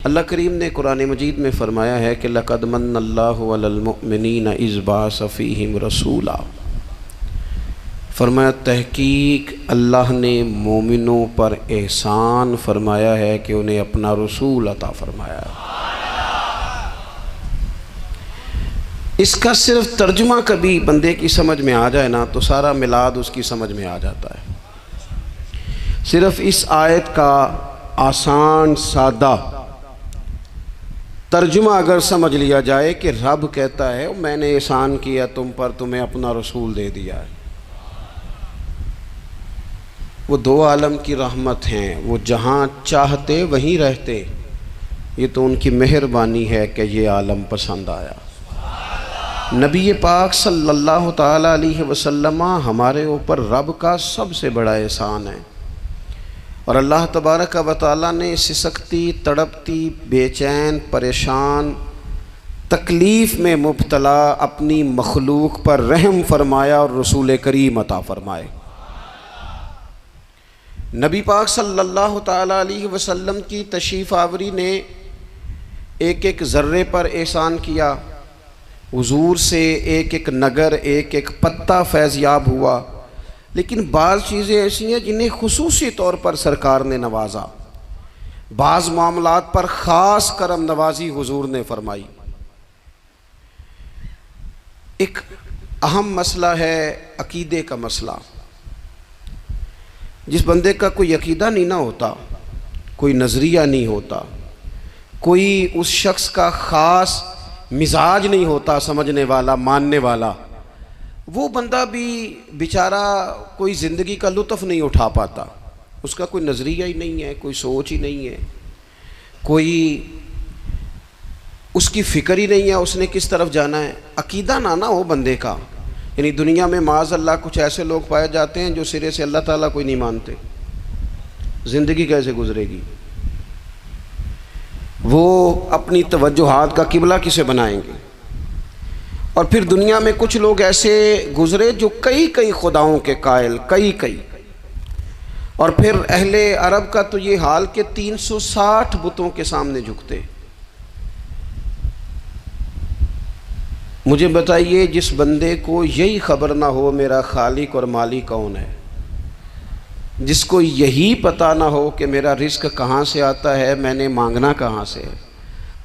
अल्लाह करीम ने कुरान मजीद में फ़रमाया है कि लक़द मन्नल्लाहु अलल मुअमिनीना इज़ बअस फ़ीहिम रसूला। फरमाया तहकीक अल्लाह ने मोमिनों पर एहसान फरमाया है कि उन्हें अपना रसूल अता फरमाया। इसका सिर्फ तर्जुमा कभी बंदे की समझ में आ जाए ना तो सारा मिलाद उसकी समझ में आ जाता है। सिर्फ इस आयत का आसान सादा तर्जुमा अगर समझ लिया जाए कि रब कहता है मैंने एहसान किया तुम पर, तुम्हें अपना रसूल दे दिया है। वो दो आलम की रहमत हैं, वो जहाँ चाहते वहीं रहते। ये तो उनकी मेहरबानी है कि ये आलम पसंद आया। नबी पाक सल्लल्लाहु ताला अलैहि वसल्लम हमारे ऊपर रब का सबसे बड़ा एहसान है। और अल्लाह तबारक व तआला ने सिसकती, तड़पती, बेचैन, परेशान, तकलीफ़ में मुब्तला अपनी मखलूक पर रहम फरमाया और रसूल करीम अता फरमाए। नबी पाक सल्लल्लाहु ताला अलैहि वसल्लम की तशरीफ़ आवरी ने एक एक ज़र्रे पर एहसान किया। हुजूर से एक एक नगर, एक एक पत्ता फैज़याब हुआ। लेकिन बाज़ चीज़ें ऐसी हैं जिन्हें खुसूसी तौर पर सरकार ने नवाजा। बाज़ मामलात पर ख़ास करम नवाजी हुजूर ने फरमाई। एक अहम मसला है अकीदे का मसला। जिस बंदे का कोई अकीदा नहीं ना होता, कोई नज़रिया नहीं होता, कोई उस शख्स का ख़ास मिजाज नहीं होता समझने वाला, मानने वाला, वो बंदा भी बेचारा कोई ज़िंदगी का लुत्फ़ नहीं उठा पाता। उसका कोई नज़रिया ही नहीं है, कोई सोच ही नहीं है, कोई उसकी फ़िक्र ही नहीं है उसने किस तरफ जाना है। अकीदा ना हो बंदे का। यानी दुनिया में माज़ अल्लाह कुछ ऐसे लोग पाए जाते हैं जो सिरे से अल्लाह ताला कोई नहीं मानते। ज़िंदगी कैसे गुजरेगी? वो अपनी तवज्जुहात का किबला किसे बनाएंगे? और फिर दुनिया में कुछ लोग ऐसे गुज़रे जो कई कई खुदाओं के कायल, कई। और फिर अहले अरब का तो ये हाल कि 360 बुतों के सामने झुकते। मुझे बताइए, जिस बंदे को यही खबर ना हो मेरा खालिक और मालिक कौन है, जिसको यही पता ना हो कि मेरा रिस्क कहाँ से आता है, मैंने मांगना कहाँ से है,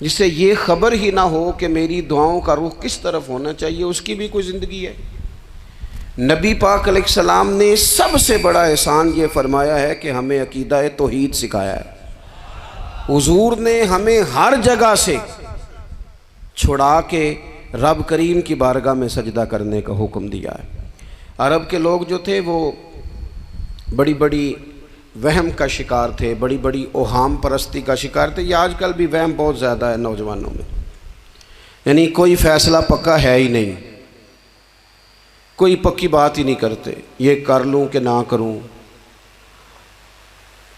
जिससे ये ख़बर ही ना हो कि मेरी दुआओं का रुख किस तरफ होना चाहिए, उसकी भी कोई ज़िंदगी है। नबी पाक अलैहिस्सलाम ने सबसे बड़ा एहसान ये फरमाया है कि हमें अकीदा तौहीद सिखाया है। हुजूर ने हमें हर जगह से छुड़ा के रब करीम की बारगाह में सजदा करने का हुक्म दिया है। अरब के लोग जो थे वो बड़ी बड़ी वहम का शिकार थे, बड़ी बड़ी ओहाम परस्ती का शिकार थे। ये आजकल भी वहम बहुत ज़्यादा है नौजवानों में। यानी कोई फ़ैसला पक्का है ही नहीं, कोई पक्की बात ही नहीं करते। ये कर लूँ कि ना करूँ,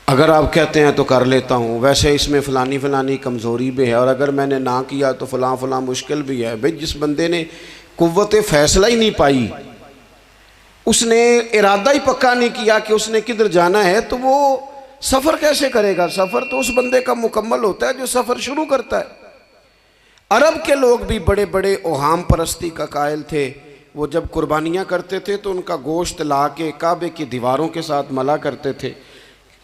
अगर आप कहते हैं तो कर लेता हूँ, वैसे इसमें फ़लानी कमज़ोरी भी है, और अगर मैंने ना किया तो फ़लाँ मुश्किल भी है। भाई जिस बंदे ने कुव्वत फ़ैसला ही नहीं पाई, उसने इरादा ही पक्का नहीं किया कि उसने किधर जाना है, तो वो सफ़र कैसे करेगा? सफ़र तो उस बंदे का मुकम्मल होता है जो सफ़र शुरू करता है। अरब के लोग भी बड़े बड़े ओहाम परस्ती का कायल थे। वो जब कुर्बानियाँ करते थे तो उनका गोश्त ला के काबे की दीवारों के साथ मला करते थे।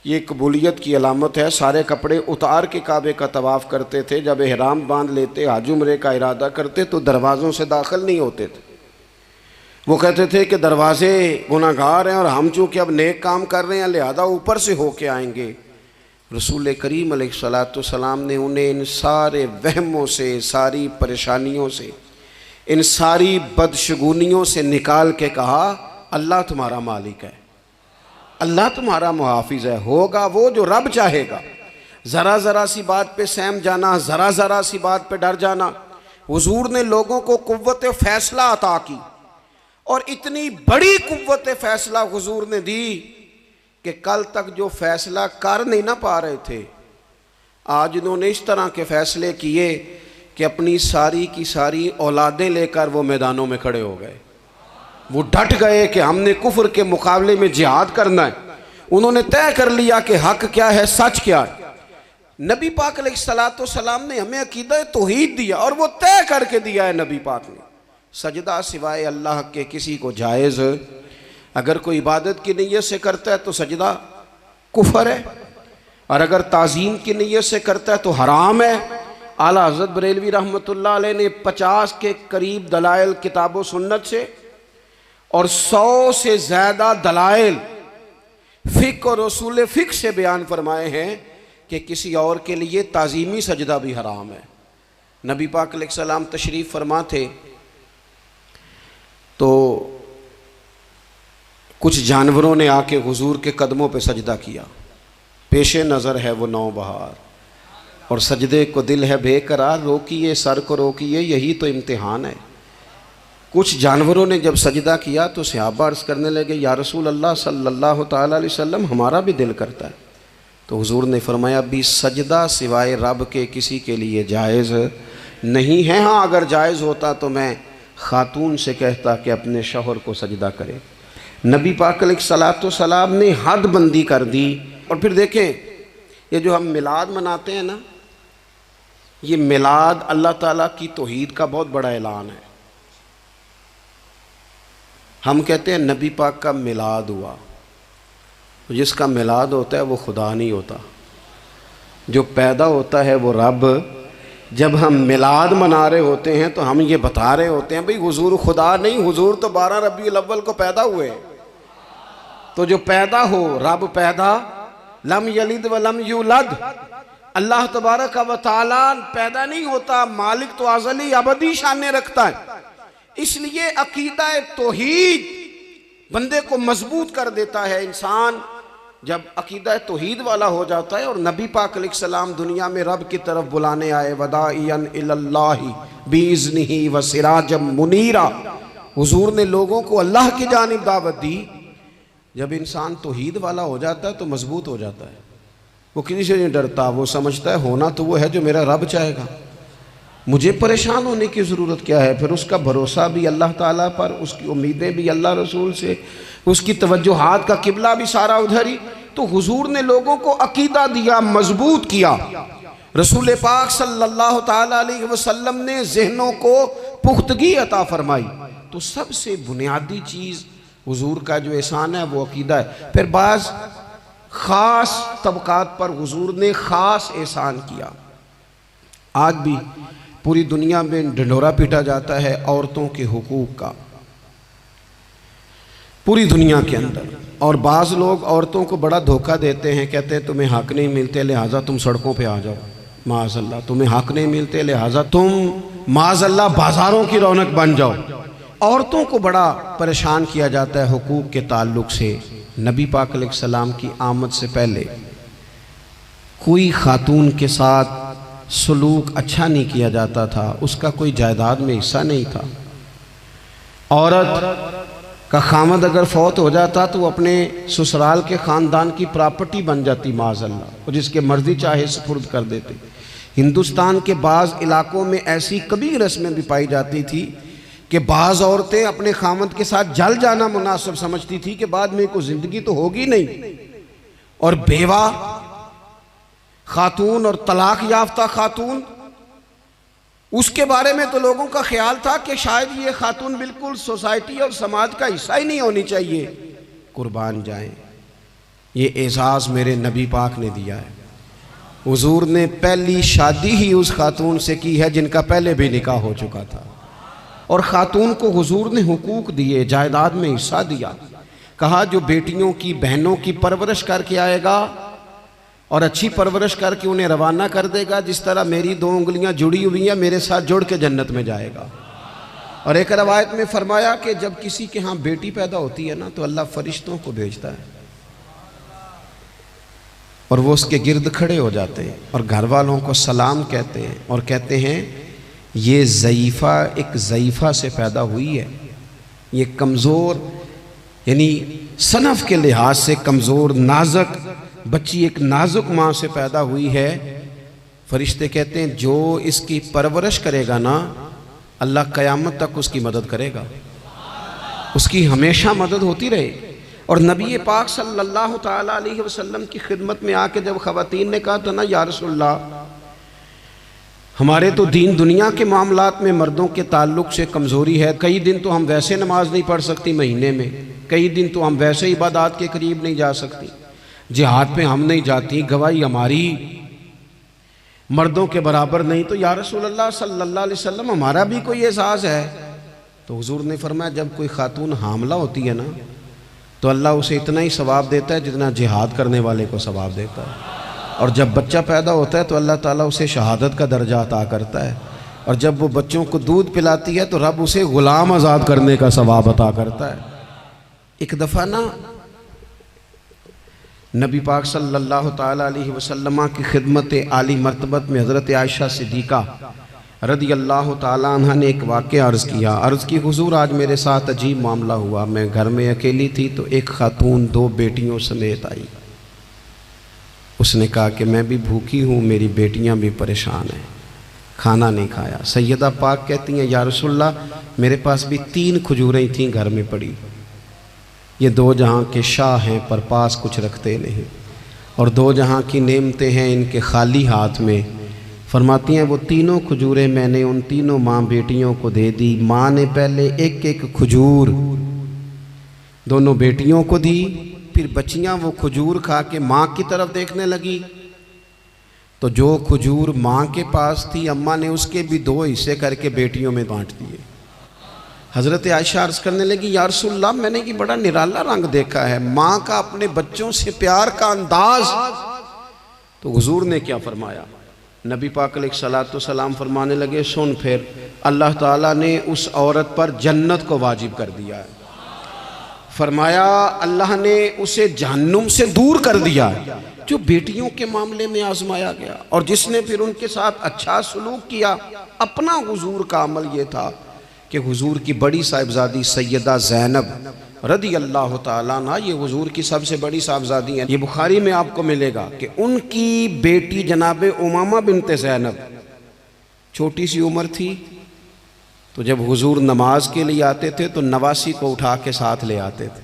ये कबूलियत की अलामत है। सारे कपड़े उतार के काबे का तवाफ़ करते थे। जब एहराम बांध लेते, हज उम्रे का इरादा करते, तो दरवाज़ों से दाखिल नहीं होते थे। वो कहते थे कि दरवाज़े गुनाहगार हैं और हम चूँकि अब नेक काम कर रहे हैं लिहाजा ऊपर से होके आएंगे। रसूल करीम अलैहिस्सलाम ने उन्हें इन सारे वहमों से, सारी परेशानियों से, इन सारी बदशगुनियों से निकाल के कहा अल्लाह तुम्हारा मालिक है, अल्लाह तुम्हारा मुहाफिज है। होगा वो जो रब चाहेगा। ज़रा ज़रा सी बात पे सहम जाना, ज़रा ज़रा सी बात पे डर जाना। हुजूर ने लोगों को कुव्वत फ़ैसला अता की, और इतनी बड़ी कुव्वत फ़ैसला हुजूर ने दी कि कल तक जो फ़ैसला कर नहीं ना पा रहे थे, आज इन्होंने इस तरह के फ़ैसले किए कि अपनी सारी की सारी औलादें लेकर वो मैदानों में खड़े हो गए। वो डट गए कि हमने कुफ्र के मुकाबले में जिहाद करना है। उन्होंने तय कर लिया कि हक क्या है, सच क्या है। नबी पाक अलैहिस्सलाम ने हमें अकीदा तौहीद दिया और वो तय करके दिया है नबी पाक ने, सजदा सिवाय अल्लाह के किसी को जायज़, अगर कोई इबादत की नीयत से करता है तो सजदा कुफर है, और अगर ताज़ीम की नीयत से करता है तो हराम है। आला हज़रत बरेलवी रहमतुल्लाह अलैह ने 50 के करीब दलाइल किताब व सुन्नत से और 100 से ज़्यादा दलाइल फ़िक़्ह और उसूल फ़िक़्ह से बयान फरमाए हैं कि किसी और के लिए ताज़ीमी सजदा भी हराम है। नबी पाक अलैहिस्सलाम तशरीफ़ फरमा थे तो कुछ जानवरों ने आके हुजूर के कदमों पे सजदा किया, पेशे नज़र है वो नौबहार और सजदे को दिल है बेकरार, रोकिए सर को रोकिए यही तो इम्तिहान है। कुछ जानवरों ने जब सजदा किया तो सहाबा अर्ज़ करने लगे, या रसूल अल्लाह सल्लल्लाहु ताला अलैहि वसल्लम हमारा भी दिल करता है। तो हुजूर ने फरमाया, भी सजदा सिवाय रब के किसी के लिए जायज़ नहीं है। हाँ, अगर जायज़ होता तो मैं ख़ातून से कहता कि अपने शौहर को सजदा करे। नबी पाक अलैहिस्सलाम ने हद बंदी कर दी। और फिर देखें, ये जो हम मिलाद मनाते हैं ना, ये मिलाद अल्लाह ताला की तौहीद का बहुत बड़ा ऐलान है। हम कहते हैं नबी पाक का मिलाद हुआ, जिसका मिलाद होता है वो खुदा नहीं होता, जो पैदा होता है वो रब। जब हम मिलाद मना रहे होते हैं तो हम ये बता रहे होते हैं भाई हुजूर खुदा नहीं, हुजूर तो 12 रबीउल अव्वल को पैदा हुए। तो जो पैदा हो, रब पैदा, लम यलिद व लम यूलद, अल्लाह तबारक व तआला पैदा नहीं होता, मालिक तो अज़ली अबदी शान रखता है। इसलिए अकीदा तौहीद बंदे को मजबूत कर देता है। इंसान जब अकीदा तौहीद वाला हो जाता है और नबी पाक अलैहिस्सलाम दुनिया में रब की तरफ बुलाने आए, वदाइयन इलल्लाहि बिइज़्निही व सिराजम मुनीरा, हुजूर ने लोगों को अल्लाह की जानिब दावत दी। जब इंसान तौहीद वाला हो जाता है तो मजबूत हो जाता है, वो किसी से नहीं डरता, वो समझता है होना तो वो है जो मेरा रब चाहेगा, मुझे परेशान होने की ज़रूरत क्या है। फिर उसका भरोसा भी अल्लाह ताला पर, उसकी उम्मीदें भी अल्लाह रसूल से, उसकी तवज्जुहात का किबला भी सारा उधर ही। तो हुजूर ने लोगों को अकीदा दिया, मजबूत किया। रसूल पाक सल्लल्लाहु ताला अलैहि वसल्लम ने ज़हनों को पुख्तगी अता फरमाई। तो सबसे बुनियादी चीज़ हुजूर का जो एहसान है वो अकीदा है। फिर बाज़ ख़ास तबक़ात पर हुजूर ने ख़ास एहसान किया। आज भी पूरी दुनिया में ढिंढोरा पीटा जाता है औरतों के हुकूक का, पूरी दुनिया के अंदर। और बाज़ लोग औरतों को बड़ा धोखा देते हैं, कहते हैं तुम्हें हक नहीं मिलते लिहाजा तुम सड़कों पे आ जाओ, माज़अल्लाह तुम्हें हक नहीं मिलते लिहाजा तुम माज़अल्लाह बाज़ारों की रौनक बन जाओ। औरतों को बड़ा परेशान किया जाता है हुकूक के ताल्लुक से। नबी पाक अलैहिस्सलाम की आमद से पहले कोई खातून के साथ सलूक अच्छा नहीं किया जाता था, उसका कोई जायदाद में हिस्सा नहीं था। औरत का खामद अगर फौत हो जाता तो वो अपने ससुराल के ख़ानदान की प्रॉपर्टी बन जाती माज़अल्लाह, और जिसके मर्जी चाहे सुपुर्द कर देते। हिंदुस्तान के बाज़ इलाकों में ऐसी कभी रस्में भी पाई जाती थी कि बाज़ औरतें अपने खामद के साथ जल जाना मुनासिब समझती थी कि बाद में कोई ज़िंदगी तो होगी नहीं। और बेवा खातून और तलाक याफ्ता खातून, उसके बारे में तो लोगों का ख्याल था कि शायद ये खातून बिल्कुल सोसाइटी और समाज का हिस्सा ही नहीं होनी चाहिए। कुर्बान जाएं, ये एजाज़ मेरे नबी पाक ने दिया है। हुजूर ने पहली शादी ही उस खातून से की है जिनका पहले भी निकाह हो चुका था, और ख़ातून को हुजूर ने हुकूक दिए, जायदाद में हिस्सा दिया। कहा जो बेटियों की बहनों की परवरिश करके आएगा और अच्छी परवरिश करके उन्हें रवाना कर देगा, जिस तरह मेरी 2 उंगलियां जुड़ी हुई हैं मेरे साथ जुड़ के जन्नत में जाएगा। और एक रवायत में फरमाया कि जब किसी के यहाँ बेटी पैदा होती है ना तो अल्लाह फरिश्तों को भेजता है और वो उसके गिर्द खड़े हो जाते हैं और घर वालों को सलाम कहते हैं और कहते हैं ये ज़ईफ़ा एक ज़ईफ़ा से पैदा हुई है, ये कमज़ोर यानी सनफ़ के लिहाज से कमज़ोर नाजुक बच्ची एक नाजुक माँ से पैदा हुई है। फरिश्ते कहते हैं जो इसकी परवरिश करेगा ना अल्लाह क़यामत तक उसकी मदद करेगा, उसकी हमेशा मदद होती रहे। और नबी पाक सल्लल्लाहु ताला अलैहि वसल्लम की खिदमत में आके जब ख़वातीन ने कहा था ना, या रसूलल्लाह हमारे तो दीन दुनिया के मामलात में मर्दों के ताल्लुक़ से कमज़ोरी है, कई दिन तो हम वैसे नमाज नहीं पढ़ सकती महीने में, कई दिन तो हम वैसे इबादत के करीब नहीं जा सकती, जिहाद पे हम नहीं जाती, गवाही हमारी मर्दों के बराबर नहीं, तो या रसूलल्लाह सल्लल्लाहु अलैहि वसल्लम हमारा भी कोई एहसास है? तो हुजूर ने फरमाया, जब कोई खातून हामला होती है ना, तो अल्लाह उसे इतना ही सवाब देता है जितना जिहाद करने वाले को सवाब देता है, और जब बच्चा पैदा होता है तो अल्लाह ताला उसे शहादत का दर्जा अता करता है, और जब वो बच्चों को दूध पिलाती है तो रब उसे ग़ुलाम आज़ाद करने का सवाब अता करता है। एक दफ़ा ना नबी पाक सल्लल्लाहु ताला अलैहि वसल्लम की खिदमत आली मर्तबत में हज़रत आयशा सिद्दीक़ा रदी अल्लाह ताला अन्हा ने एक वाक़या अर्ज़ किया। अर्ज़ की, हुज़ूर आज मेरे साथ अजीब मामला हुआ, मैं घर में अकेली थी तो एक खातून 2 बेटियों समेत आई। उसने कहा कि मैं भी भूखी हूँ, मेरी बेटियाँ भी परेशान हैं, खाना नहीं खाया। सैयदा पाक कहती हैं, या रसूलल्लाह मेरे पास भी 3 खजूरें थीं घर में पड़ी, ये 2 जहाँ के शाह हैं पर पास कुछ रखते नहीं, और 2 जहाँ की नेमतें हैं इनके खाली हाथ में। फरमाती हैं वो 3 खजूरें मैंने उन 3 माँ बेटियों को दे दी। माँ ने पहले एक खजूर दोनों बेटियों को दी, फिर बच्चियाँ वो खजूर खा के माँ की तरफ देखने लगी, तो जो खजूर माँ के पास थी अम्मा ने उसके भी 2 हिस्से करके बेटियों में बांट दिए। हज़रत आयशा अर्ज़ करने लगी, या रसूलल्लाह मैंने ये बड़ा निराला रंग देखा है, माँ का अपने बच्चों से प्यार का अंदाज। तो हुजूर ने क्या फरमाया? नबी पाक अलैहिस्सलाम फरमाने लगे, सुन, फिर अल्लाह ताला ने उस औरत पर जन्नत को वाजिब कर दिया है। फरमाया अल्लाह ने उसे जहन्नुम से दूर कर दिया जो बेटियों के मामले में आजमाया गया, और जिसने फिर उनके साथ अच्छा सलूक किया। अपना हुजूर का अमल ये था कि हुजूर की बड़ी साहिबजादी सैयदा ज़ैनब रदी अल्लाह ताला अन्हा, ये हुजूर की सबसे बड़ी साहिबजादी हैं। ये बुखारी में आपको मिलेगा कि उनकी बेटी जनाब उमामा बिनते ज़ैनब छोटी सी उम्र थी, तो जब हुजूर नमाज के लिए आते थे तो नवासी को उठा के साथ ले आते थे,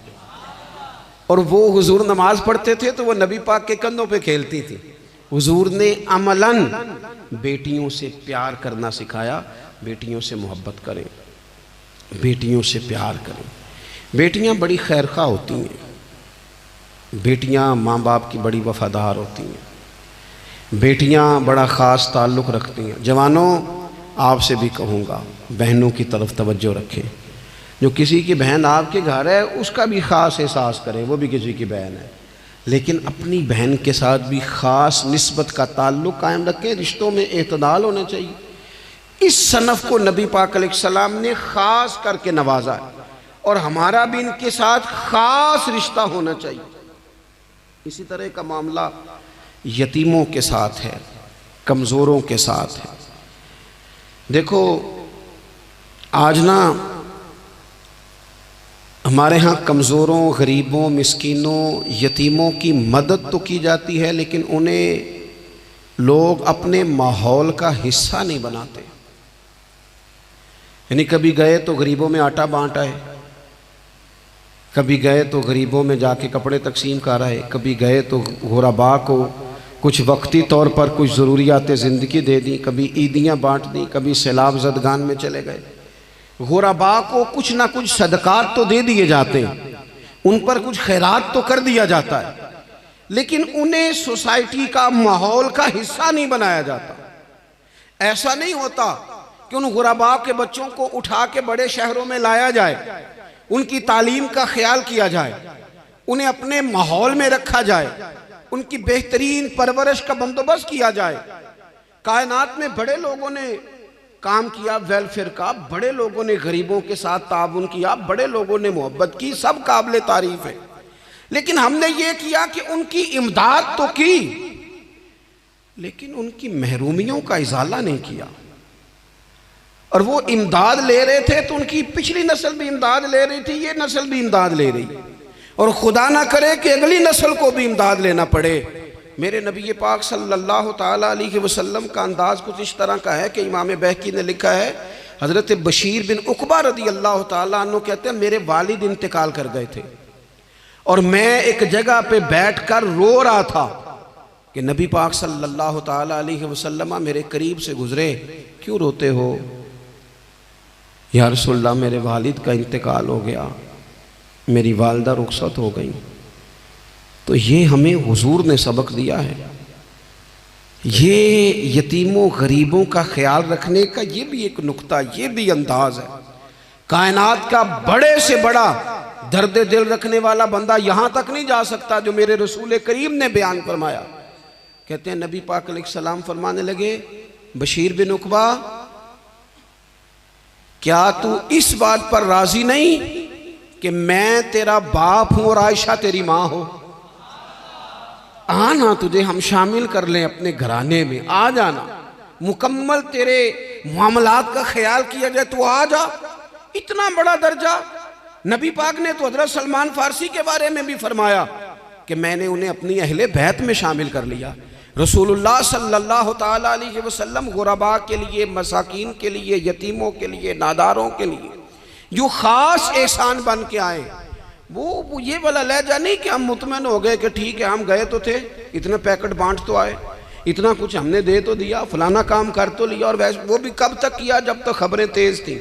और वो हुजूर नमाज पढ़ते थे तो वो नबी पाक के कंधों पे खेलती थी। हुजूर ने अमलन बेटियों से प्यार करना सिखाया, बेटियों से मोहब्बत करें, बेटियों से प्यार करें। बेटियां बड़ी खैरखा होती हैं, बेटियां माँ बाप की बड़ी वफादार होती हैं, बेटियां बड़ा ख़ास ताल्लुक़ रखती हैं। जवानों, आपसे भी कहूँगा बहनों की तरफ तवज्जो रखें। जो किसी की बहन आपके घर है उसका भी ख़ास एहसास करें, वो भी किसी की बहन है, लेकिन अपनी बहन के साथ भी ख़ास निस्बत का ताल्लुक़ कायम रखें। रिश्तों में एतदाल होना चाहिए। इस सनफ़ को नबी पाक अलैहिस्सलाम ने ख़ास करके नवाजा है, और हमारा भी इनके साथ ख़ास रिश्ता होना चाहिए। इसी तरह का मामला यतीमों के साथ है, कमज़ोरों के साथ है। देखो आज ना हमारे यहाँ कमज़ोरों, गरीबों, मिस्कीनों, यतीमों की मदद तो की जाती है, लेकिन उन्हें लोग अपने माहौल का हिस्सा नहीं बनाते। यानी कभी गए तो गरीबों में आटा बांट आए, कभी गए तो गरीबों में जाके कपड़े तकसीम कर आए, कभी गए तो गुरबा को कुछ वक्ती तौर पर कुछ ज़रूरियात ज़िंदगी दे दी, कभी ईदियाँ बांट दी, कभी सैलाब ज़दगान में चले गए। गुरबा को कुछ ना कुछ सदक़ात तो दे दिए जाते हैं, उन पर कुछ खैरात तो कर दिया जाता है, लेकिन उन्हें सोसाइटी का माहौल का हिस्सा नहीं बनाया जाता। ऐसा नहीं होता कि उन गुरबा के बच्चों को उठा के बड़े शहरों में लाया जाए, उनकी तालीम का ख्याल किया जाए, उन्हें अपने माहौल में रखा जाए, उनकी बेहतरीन परवरिश का बंदोबस्त किया जाए। कायनात में बड़े लोगों ने काम किया वेलफेयर का, बड़े लोगों ने गरीबों के साथ ताउन किया, बड़े लोगों ने मोहब्बत की, सब काबिल तारीफ है। लेकिन हमने ये किया कि उनकी इमदाद तो की, लेकिन उनकी महरूमियों का इजाला नहीं किया। और वो इमदाद ले रहे थे तो उनकी पिछली नस्ल भी इमदाद ले रही थी, ये नस्ल भी इमदाद ले रही, और खुदा ना करे कि अगली नस्ल को भी इमदाद लेना पड़े। मेरे नबी पाक सल्लल्लाहु ताला अलैहि वसल्लम का अंदाज़ कुछ इस तरह का है कि इमाम बैहकी ने लिखा है, हज़रत बशीर बिन उक़बा रदी अल्लाह ताला अन्हु कहते हैं मेरे वालिद इंतकाल कर गए थे, और मैं एक जगह पे बैठकर रो रहा था कि नबी पाक सल्लल्लाहु ताला अलैहि वसल्लम मेरे करीब से गुजरे, क्यों रोते हो? या रसूलल्लाह मेरे वालिद का इंतकाल हो गया, मेरी वालदा रुखसत हो गई। तो ये हमें हुजूर ने सबक दिया है। ये यतीमों गरीबों का ख्याल रखने का ये भी एक नुक्ता, ये भी अंदाज है। कायनात का बड़े से बड़ा दर्द दिल रखने वाला बंदा यहाँ तक नहीं जा सकता जो मेरे रसूल करीम ने बयान फरमाया। कहते हैं नबी पाक अलैहिस्सलाम फरमाने लगे, बशीर बिन उकबा, क्या तू इस बात पर राजी नहीं कि मैं तेरा बाप हूं और आयशा तेरी मां हो? आना, तुझे हम शामिल कर लें अपने घराने में, आ जाना, मुकम्मल तेरे मामलात का ख्याल किया जाए, तू आ जा। इतना बड़ा दर्जा नबी पाक ने तो हजरत सलमान फारसी के बारे में भी फरमाया कि मैंने उन्हें अपनी अहले बैत में शामिल कर लिया। रसूलुल्लाह सल्लल्लाहु ताला अलैहि वसल्लम गुरबा के लिए, मसाकीन के लिए, यतीमों के लिए, नादारों के लिए जो ख़ास एहसान बन के आए, वो ये वाला लहजा नहीं कि हम मुतमईन हो गए कि ठीक है हम गए तो थे, इतने पैकेट बांट तो आए, इतना कुछ हमने दे तो दिया, फलाना काम कर तो लिया, और वैसे वो भी कब तक किया जब तक खबरें तेज थी।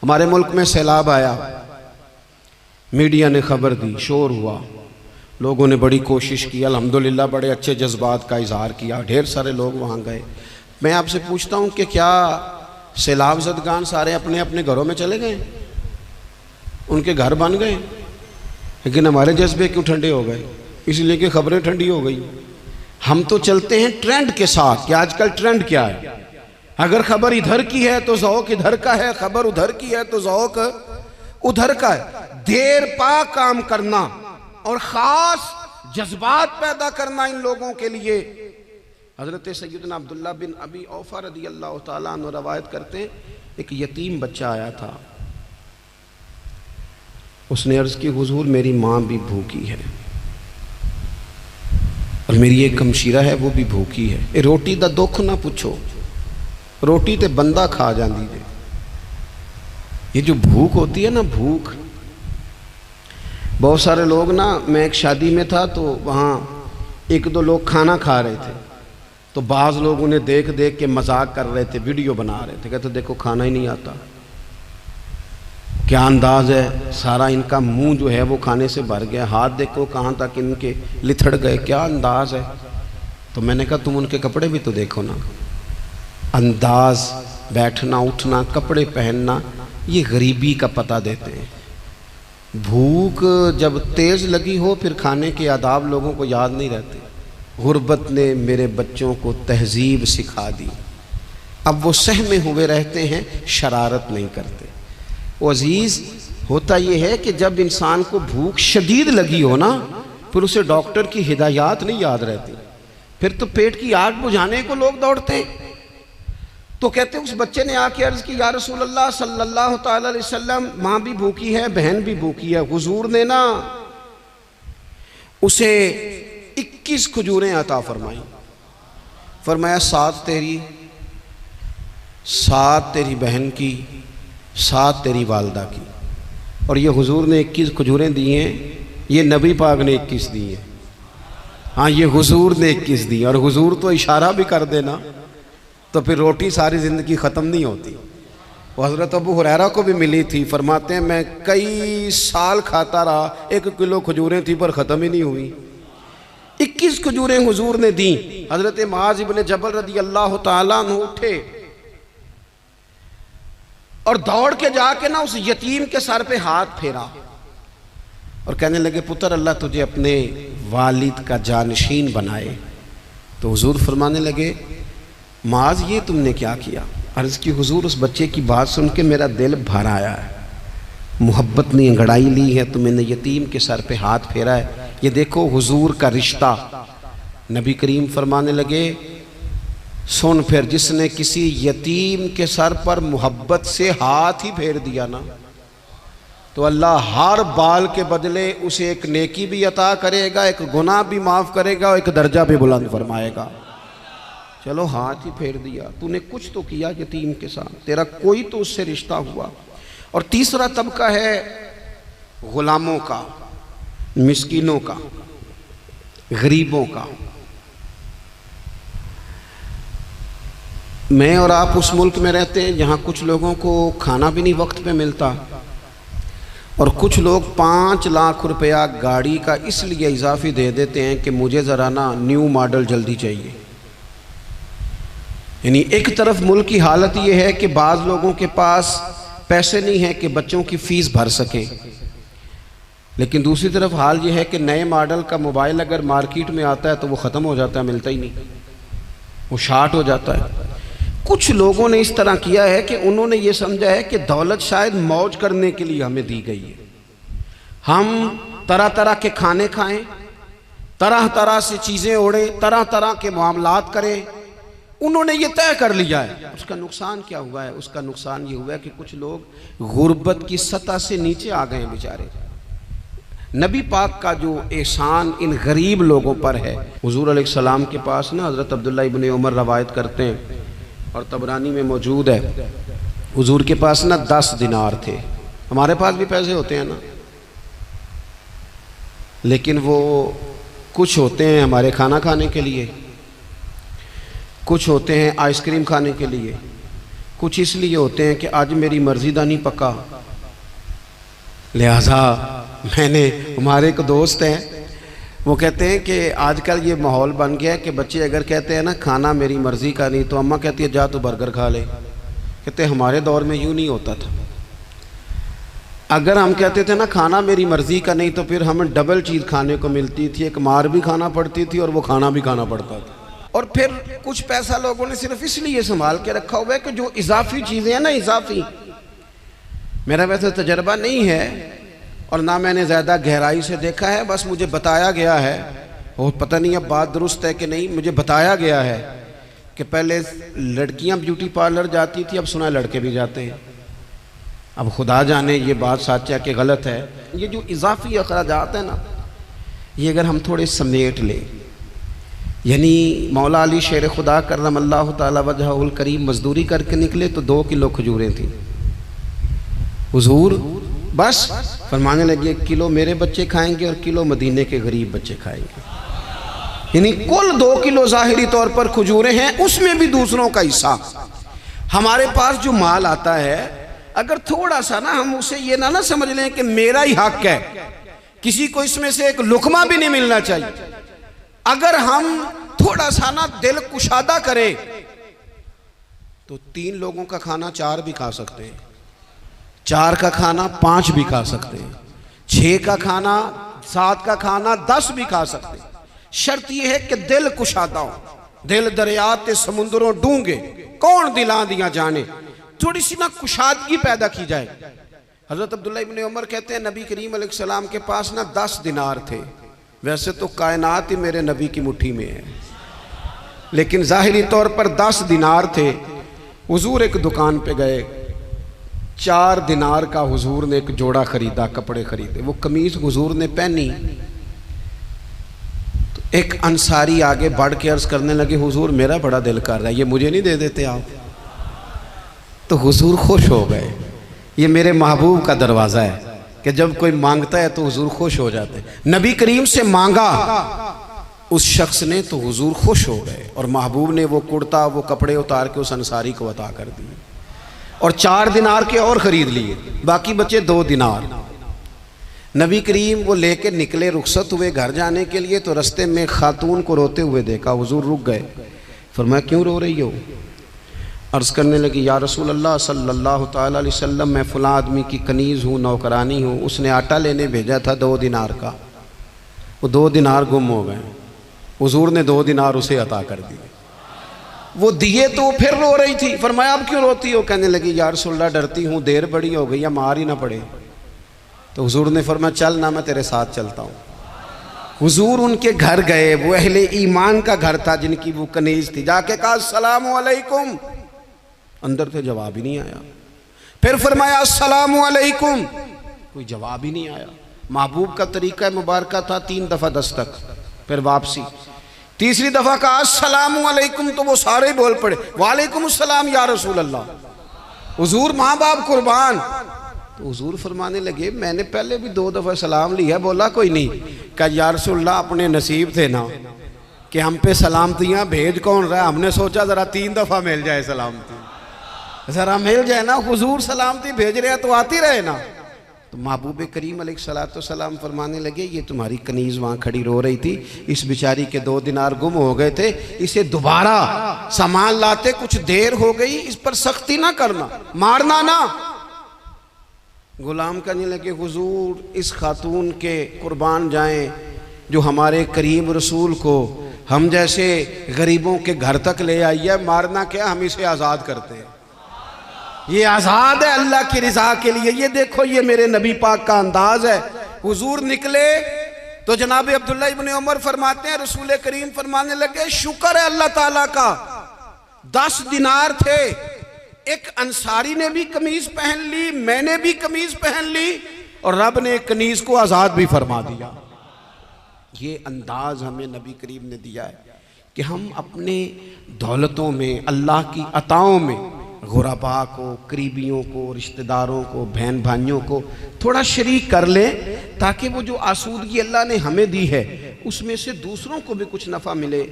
हमारे मुल्क में सैलाब आया, मीडिया ने खबर दी, शोर हुआ, लोगों ने बड़ी कोशिश की, अल्हम्दुलिल्लाह बड़े अच्छे जज्बात का इजहार किया, ढेर सारे लोग वहाँ गए। मैं आपसे पूछता हूँ कि क्या सैलाब ज़दगान सारे अपने अपने घरों में चले गए? उनके घर बन गए? लेकिन हमारे जज्बे क्यों ठंडे हो गए? इसलिए कि खबरें ठंडी हो गई। हम तो चलते हैं ट्रेंड के साथ कि आजकल ट्रेंड क्या है। अगर खबर इधर की है तो ज़ौक़ इधर का है, खबर उधर की है तो ज़ौक़ उधर का है। देर पा काम करना और ख़ास जज्बात पैदा करना इन लोगों के लिए। हज़रत सैयदना अब्दुल्लाह बिन अबी औफ़ा रज़ी अल्लाह ताला अन्हु रवायत करते हैं, एक यतीम बच्चा आया था, उसने अर्ज़ की, हुज़ूर मेरी माँ भी भूखी है और मेरी एक कमशीरा है वो भी भूखी है, रोटी दा दुख ना पूछो, रोटी ते बंदा खा जाती है। ये जो भूख होती है ना, भूख, बहुत सारे लोग ना, मैं एक शादी में था तो वहाँ एक दो लोग खाना खा रहे थे, तो बाज़ लोग उन्हें देख देख के मजाक कर रहे थे, वीडियो बना रहे थे, कहते देखो खाना ही नहीं आता, क्या अंदाज है, सारा इनका मुंह जो है वो खाने से भर गया, हाथ देखो कहाँ तक इनके लिथड़ गए, क्या अंदाज है। तो मैंने कहा तुम उनके कपड़े भी तो देखो ना, अंदाज, बैठना उठना, कपड़े पहनना, ये गरीबी का पता देते हैं। भूख जब तेज़ लगी हो फिर खाने के आदाब लोगों को याद नहीं रहते। गुर्बत ने मेरे बच्चों को तहजीब सिखा दी, अब वो सहमे हुए रहते हैं, शरारत नहीं करते। वो अजीज़, होता ये है कि जब इंसान को भूख शदीद लगी हो ना, फिर उसे डॉक्टर की हिदायत नहीं याद रहती, फिर तो पेट की आग बुझाने को लोग दौड़ते हैं। तो कहते उस बच्चे ने आके अर्ज़ की, या रसूल अल्लाह सल्लल्लाहु ताला अलैहि वसल्लम, माँ भी भूखी है, बहन भी भूखी है। हुजूर ने ना उसे 21 खजूरें अता फरमाई, फरमाया 7 तेरी, 7 तेरी बहन की, 7 तेरी वालदा की। और ये हुजूर ने 21 खजूरें दी हैं, ये नबी पाक ने 21 दी हैं। हाँ, ये हुजूर ने 21 दी, और हुजूर तो इशारा भी कर देना तो फिर रोटी सारी ज़िंदगी ख़त्म नहीं होती। वो हज़रत अबू हुरैरा को भी मिली थी, फरमाते हैं मैं कई साल खाता रहा, 1 किलो खजूरें थी पर ख़त्म ही नहीं हुई। 21 खजूरें हुजूर ने दी। हज़रत मुआज़ इब्न जबल रज़ी अल्लाह ताला अन्हु उठे और दौड़ के जाके ना उस यतीम के सर पे हाथ फेरा और कहने लगे, पुत्र अल्लाह तुझे अपने वालिद का जानशीन बनाए। तो हुजूर फरमाने लगे, माज ये तुमने क्या किया? अर्ज़ की, हुजूर उस बच्चे की बात सुन के मेरा दिल भर आया है, मोहब्बत ने अंगड़ाई ली है तो मैंने यतीम के सर पे हाथ फेरा है। ये देखो हुजूर का रिश्ता। नबी करीम फरमाने लगे, सुन, फिर जिसने किसी यतीम के सर पर मोहब्बत से हाथ ही फेर दिया ना, तो अल्लाह हर बाल के बदले उसे एक नेकी भी अता करेगा, एक गुनाह भी माफ़ करेगा और एक दर्जा भी बुलंद फरमाएगा। चलो हाथ ही फेर दिया, तूने कुछ तो किया यतीम के साथ, तेरा कोई तो उससे रिश्ता हुआ। और तीसरा तबका है गुलामों का। मिस्कीनों का, गरीबों का। मैं और आप उस मुल्क में रहते हैं जहाँ कुछ लोगों को खाना भी नहीं वक्त पे मिलता, और कुछ लोग 5 लाख रुपया गाड़ी का इसलिए इजाफी दे देते हैं कि मुझे ज़रा ना न्यू मॉडल जल्दी चाहिए। यानी एक तरफ मुल्क की हालत ये है कि बाज़ लोगों के पास पैसे नहीं हैं कि बच्चों की फ़ीस भर सकें, लेकिन दूसरी तरफ हाल ये है कि नए मॉडल का मोबाइल अगर मार्केट में आता है तो वो ख़त्म हो जाता है, मिलता ही नहीं, वो शार्ट हो जाता है। कुछ लोगों ने इस तरह किया है कि उन्होंने ये समझा है कि दौलत शायद मौज करने के लिए हमें दी गई है, हम तरह तरह के खाने खाएं, तरह तरह से चीज़ें ओढ़ें, तरह तरह के मामलात करें। उन्होंने ये तय कर लिया है। उसका नुकसान क्या हुआ है? उसका नुकसान ये हुआ है कि कुछ लोग गुर्बत की सतह से नीचे आ गए हैं बेचारे। नबी पाक का जो एहसान इन गरीब लोगों पर है, हुजूर अलैहिस्सलाम के पास ना हज़रत अब्दुल्लाह इब्न उमर रवायत करते हैं और तबरानी में मौजूद है, हुजूर के पास ना 10 दिनार थे। हमारे पास भी पैसे होते हैं ना, लेकिन वो कुछ होते हैं हमारे खाना खाने के लिए, कुछ होते हैं आइसक्रीम खाने के लिए, कुछ इसलिए होते हैं कि आज मेरी मर्जी दा नहीं पका, लिहाजा मैंने, हमारे एक दोस्त हैं वो कहते हैं कि आजकल ये माहौल बन गया है कि बच्चे अगर कहते हैं ना खाना मेरी मर्ज़ी का नहीं, तो अम्मा कहती है जा तो बर्गर खा ले। कहते हैं हमारे दौर में यूँ नहीं होता था। अगर हम कहते थे ना खाना मेरी मर्ज़ी का नहीं, तो फिर हमें डबल चीज़ खाने को मिलती थी, एक मार भी खाना पड़ती थी और वो खाना भी खाना पड़ता था। और फिर कुछ पैसा लोगों ने सिर्फ इसलिए संभाल के रखा हुआ है कि जो इजाफी चीज़ें हैं ना, इजाफी, मेरा वैसे तजर्बा नहीं है और ना मैंने ज़्यादा गहराई से देखा है, बस मुझे बताया गया है, और पता नहीं अब बात दुरुस्त है कि नहीं, मुझे बताया गया है कि पहले लड़कियां ब्यूटी पार्लर जाती थी, अब सुना है लड़के भी जाते हैं। अब खुदा जाने ये बात सच है कि गलत है। ये जो इजाफी अखराजात है ना, ये अगर हम थोड़े समेट लें, यानी मौला अली शेर खुदा करमल्लाहु ताला वजहुल करीम मजदूरी करके निकले तो 2 किलो खजूरें थी। हुजूर बस फरमाने लगे 1 किलो मेरे बच्चे खाएंगे और किलो मदीने के गरीब बच्चे खाएंगे। यानी कुल 2 किलो ज़ाहिरी तौर पर खजूरें हैं, उसमें भी दूसरों का हिस्सा। हमारे पास जो माल आता है, अगर थोड़ा सा ना हम उसे ये ना समझ लें कि मेरा ही हक है, किसी को इसमें से एक लुकमा भी नहीं मिलना चाहिए। अगर हम थोड़ा सा ना दिल कुशादा करें तो 3 लोगों का खाना 4 भी खा सकते हैं, 4 का खाना 5 भी खा सकते हैं, 6 का खाना 7 का खाना 10 भी खा सकते हैं। शर्त यह है कि दिल कुशादा हो। दिल दरिया ते समुंदरों डूंगे, कौन दिला दिया जाने, थोड़ी सी ना कुशादगी पैदा की जाए। हजरत अब्दुल्लाह इब्न उमर कहते हैं नबी करीम अलैहिस्सलाम के पास ना 10 दिनार थे। वैसे तो कायनात ही मेरे नबी की मुट्ठी में है, लेकिन ज़ाहिरी तौर पर 10 दिनार थे। हुजूर एक दुकान पे गए, 4 दिनार का हुजूर ने एक जोड़ा खरीदा, कपड़े खरीदे। वो कमीज हुजूर ने पहनी तो एक अंसारी आगे बढ़ के अर्ज करने लगे, हुजूर मेरा बड़ा दिल कर रहा है, ये मुझे नहीं दे देते आप? तो हुजूर खुश हो गए। ये मेरे महबूब का दरवाज़ा है कि जब कोई मांगता है तो हुजूर खुश हो जाते हैं। नबी करीम से मांगा उस शख्स ने तो हुजूर खुश हो गए, और महबूब ने वो कुर्ता, वो कपड़े उतार के उस अंसारी को अता कर दिए, और 4 दिनार के और ख़रीद लिए, बाकी बचे 2 दिनार। नबी करीम वो लेके निकले, रुखसत हुए घर जाने के लिए, तो रास्ते में खातून को रोते हुए देखा। हुजूर रुक गए, फरमाया क्यों रो रही हो? अर्ज़ करने लगी या रसूल अल्लाह सल्लल्लाहु ताला अलैहि वसल्लम, मैं फ़लाँ आदमी की कनीज़ हूँ, नौकरानी हूँ, उसने आटा लेने भेजा था 2 दिनार का, वो 2 दिनार गुम हो गए। हुजूर ने 2 दिनार उसे अता कर दिए। वो दिए तो वो फिर रो रही थी। फरमाया अब क्यों रोती हो? कहने लगी या रसूल अल्लाह डरती हूँ देर बड़ी हो गई या मार ही ना पड़े। तो हुजूर ने फरमाया चल ना, मैं तेरे साथ चलता हूँ। हुजूर उनके घर गए, वो अहले ईमान का घर था जिनकी वो कनीज़ थी। जाके कहा अस्सलामु अलैकुम, अंदर से जवाब ही नहीं आया। फिर फरमाया अस्सलामु अलैकुम, कोई जवाब ही नहीं आया। महबूब का तरीका मुबारक था 3 दफ़ा दस्तक, फिर वापसी। तीसरी दफ़ा कहा अस्सलामु अलैकुम, तो वो सारे बोल पड़े वालेकुम अस्सलाम या रसूल अल्लाह। हुजूर माँ बाप कुर्बान, तो हुजूर फरमाने लगे मैंने पहले भी 2 दफ़ा सलाम लिया, बोला कोई नहीं। कहा या रसूलल्लाह अपने नसीब थे ना कि हम पे सलामतियाँ भेज कौन रहा है, हमने सोचा ज़रा 3 दफ़ा मिल जाए सलामती, ज़रा मिल जाए ना, हुजूर सलामती भेज रहे हैं तो आती रहे ना। तो महबूब करीम अलैहिस्सलाम फरमाने लगे ये तुम्हारी कनीज़ वहाँ खड़ी रो रही थी, इस बेचारी के 2 दिनार गुम हो गए थे, इसे दोबारा सामान लाते कुछ देर हो गई, इस पर सख्ती ना करना, मारना ना। गुलाम कहने लगे हुजूर इस खातून के कुर्बान जाएं जो हमारे करीम रसूल को हम जैसे गरीबों के घर तक ले आई है, मारना क्या, हम इसे आज़ाद करते हैं, ये आज़ाद है अल्लाह की रिज़ा के लिए। ये देखो ये मेरे नबी पाक का अंदाज है। हुजूर निकले तो जनाब अब्दुल्ला इब्न उमर फरमाते हैं रसूल करीम फरमाने लगे शुक्र है अल्लाह ताला का, 10 दिनार थे, एक अंसारी ने भी कमीज पहन ली, मैंने भी कमीज पहन ली, और रब ने कनीज को आज़ाद भी फरमा दिया। ये अंदाज हमें नबी करीम ने दिया है कि हम अपने दौलतों में, अल्लाह की अताओं में गुरबा को, करीबियों को, रिश्तेदारों को, बहन भाइयों को थोड़ा शरीक कर लें, ताकि वो जो आसूदगी अल्लाह ने हमें दी है उसमें से दूसरों को भी कुछ नफ़ा मिले।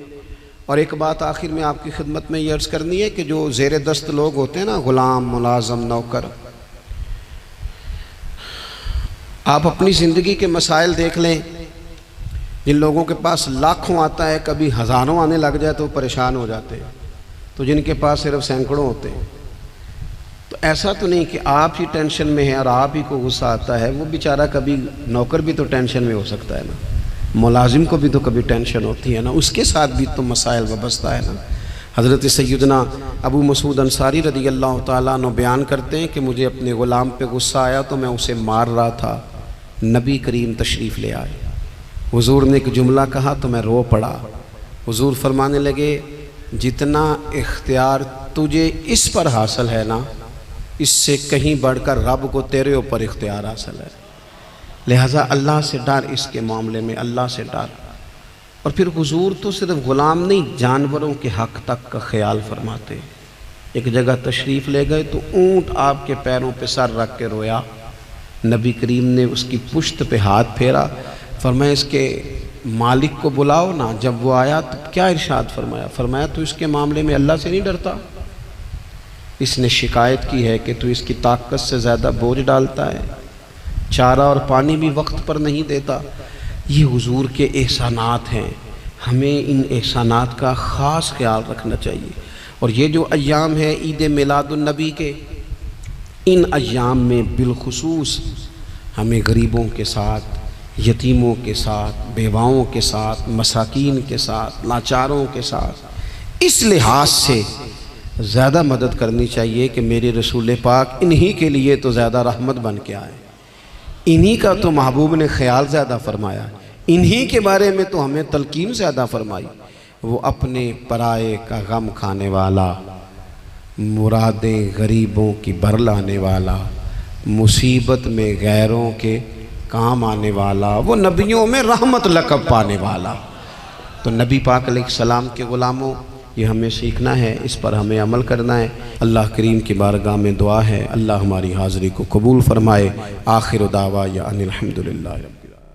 और एक बात आखिर में आपकी खिदमत में ये अर्ज़ करनी है कि जो ज़ेर दस्त लोग होते हैं ना, ग़ुलाम, मुलाज़म, नौकर, आप अपनी ज़िंदगी के मसाइल देख लें। जिन लोगों के पास लाखों आता है, कभी हज़ारों आने लग जाए तो परेशान हो जाते हैं, तो जिनके पास सिर्फ सैकड़ों होते हैं, तो ऐसा तो नहीं कि आप ही टेंशन में हैं और आप ही को गुस्सा आता है, वो बेचारा कभी नौकर भी तो टेंशन में हो सकता है ना, मुलाजिम को भी तो कभी टेंशन होती है ना, उसके साथ भी तो मसाइल वाबस्ता है ना। हज़रत सैयदना अबू मसूद अंसारी रज़ी अल्लाह ताला अन्हु बयान करते हैं कि मुझे अपने ग़ुलाम पे गुस्सा आया तो मैं उसे मार रहा था, नबी करीम तशरीफ़ ले आए, हुजूर ने एक जुमला कहा तो मैं रो पड़ा। हुजूर फरमाने लगे जितना इख्तियार तुझे इस पर हासिल है ना, इससे कहीं बढ़कर रब को तेरे ऊपर इख्तियार हासिल है, लिहाजा अल्लाह से डर, इसके मामले में अल्लाह से डर। और फिर हुजूर तो सिर्फ ग़ुलाम नहीं, जानवरों के हक़ तक का ख्याल फरमाते। एक जगह तशरीफ़ ले गए तो ऊँट आपके पैरों पे सर रख के रोया, नबी करीम ने उसकी पुश्त पे हाथ फेरा, फरमाया इसके मालिक को बुलाओ ना। जब वो आया तो क्या इरशाद फरमाया, फरमाया तो इसके मामले में अल्लाह से नहीं डरता, इसने शिकायत की है कि तू इसकी ताकत से ज़्यादा बोझ डालता है, चारा और पानी भी वक्त पर नहीं देता। ये हुजूर के एहसानात हैं, हमें इन एहसानात का ख़ास ख्याल रखना चाहिए। और ये जो अय्याम है ईद मिलादुन्नबी के, इन अय्याम में बिलखुसूस हमें गरीबों के साथ, यतीमों के साथ, बेवाओं के साथ, मसाकीन के साथ, लाचारों के साथ इस लिहाज से ज़्यादा मदद करनी चाहिए कि मेरे रसूल पाक इन्हीं के लिए तो ज़्यादा रहमत बन के आए, इन्हीं का तो महबूब ने ख्याल ज़्यादा फरमाया, इन्हीं के बारे में तो हमें तलकीन ज़्यादा फरमाई। वो अपने पराए का गम खाने वाला, मुरादें गरीबों की बरलाने वाला, मुसीबत में गैरों के काम आने वाला, वो नबियों में रहमत लक़ब पाने वाला। तो नबी पाक अलैहिस्सलाम के ग़ुलामों, ये हमें सीखना है, इस पर हमें अमल करना है। अल्लाह करीम की बारगाह में दुआ है अल्लाह हमारी हाज़िरी को कबूल फ़रमाए। आखिर दावा या अनिल हम्दुलिल्लाह।